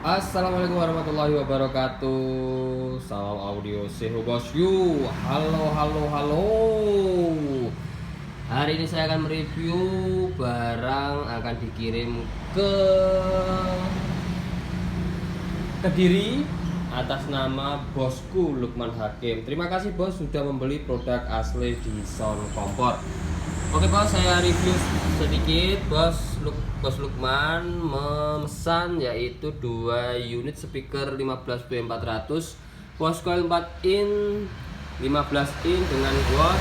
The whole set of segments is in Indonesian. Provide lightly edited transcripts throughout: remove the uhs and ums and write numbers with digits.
Assalamualaikum warahmatullahi wabarakatuh. Salam audio seho bosku. Halo halo halo. Hari ini saya akan mereview barang akan dikirim ke Kediri atas nama bosku Lukman Hakim. Terima kasih bos sudah membeli produk asli di Sound Kompor. Oke bos, saya review sedikit. Bos Lukman memesan yaitu 2 unit speaker 15B400 voice coil 4 in 15 in dengan watt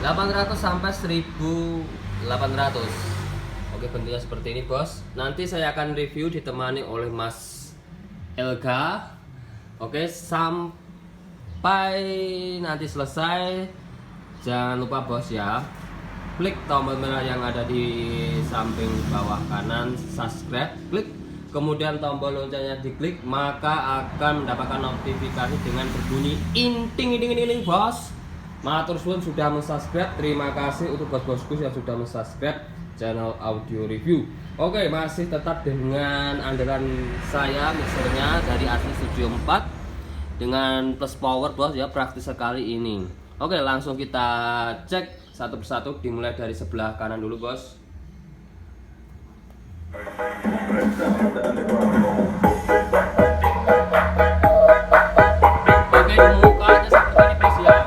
800 sampai 1800. Oke, bentuknya seperti ini bos. Nanti saya akan review ditemani oleh Mas Elga. Oke, sampai nanti selesai jangan lupa bos ya, klik tombol merah yang ada di samping bawah kanan subscribe, klik kemudian tombol loncengnya diklik, maka akan mendapatkan notifikasi dengan berbunyi inting ini bos. Matur suwun sudah mensubscribe. Terima kasih untuk bos-bosku yang sudah mensubscribe channel audio review. Oke, masih tetap dengan andalan saya, mixernya dari asli Studio 4 dengan plus power bos ya, praktis sekali ini. Oke, langsung kita cek satu persatu, dimulai dari sebelah kanan dulu bos. Oke, mukanya seperti ini bos ya.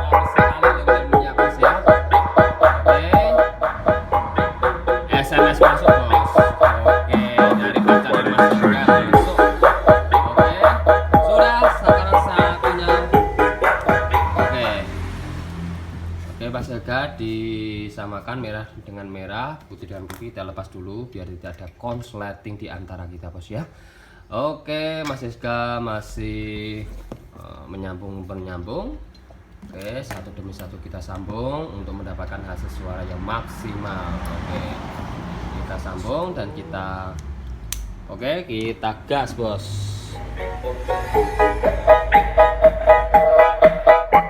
Mulus sekali bos, kayak apa ya bos? Tampak belakang. SMS masuk bos. Oke, dari pacar Mas Yoga masuk. Oke, sudah sekarang satunya. Oke, Mas Yoga disamakan merah dengan merah, putih dengan putih. Kita lepas dulu biar tidak ada konsleting di antara kita bos ya. Oke, Mas Yoga masih menyambung. Oke, satu demi satu kita sambung untuk mendapatkan hasil suara yang maksimal. Oke, kita sambung dan kita gas bos.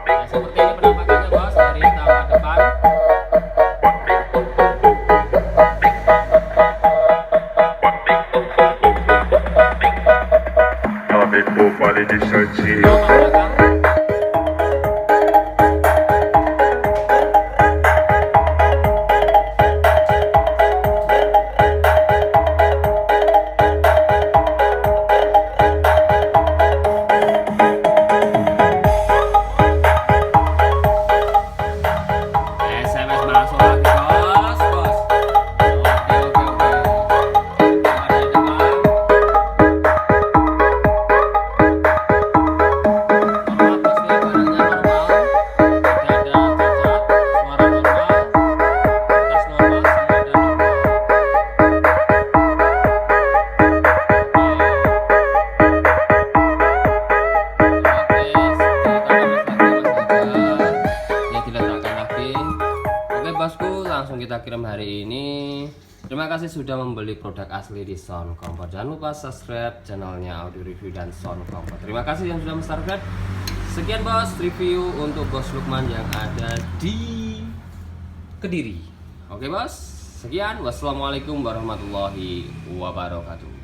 Nah, seperti ini penampakannya bos dari tampak depan. SMS masuk lagi bos. Oke. Ada depan. Normal bos ya, barangnya normal. Tidak ada cacat, suara normal, atas normal, semua ada normal. Diletakkan lagi. Oke bosku, langsung kita kirim hari ini. Terima kasih sudah membeli produk asli di Sound Kompor. Jangan lupa subscribe channelnya Audio Review dan Sound Kompor. Terima kasih yang sudah subscribe. Sekian bos review untuk bos Lukman yang ada di Kediri. Oke bos, sekian. Wassalamualaikum warahmatullahi wabarakatuh.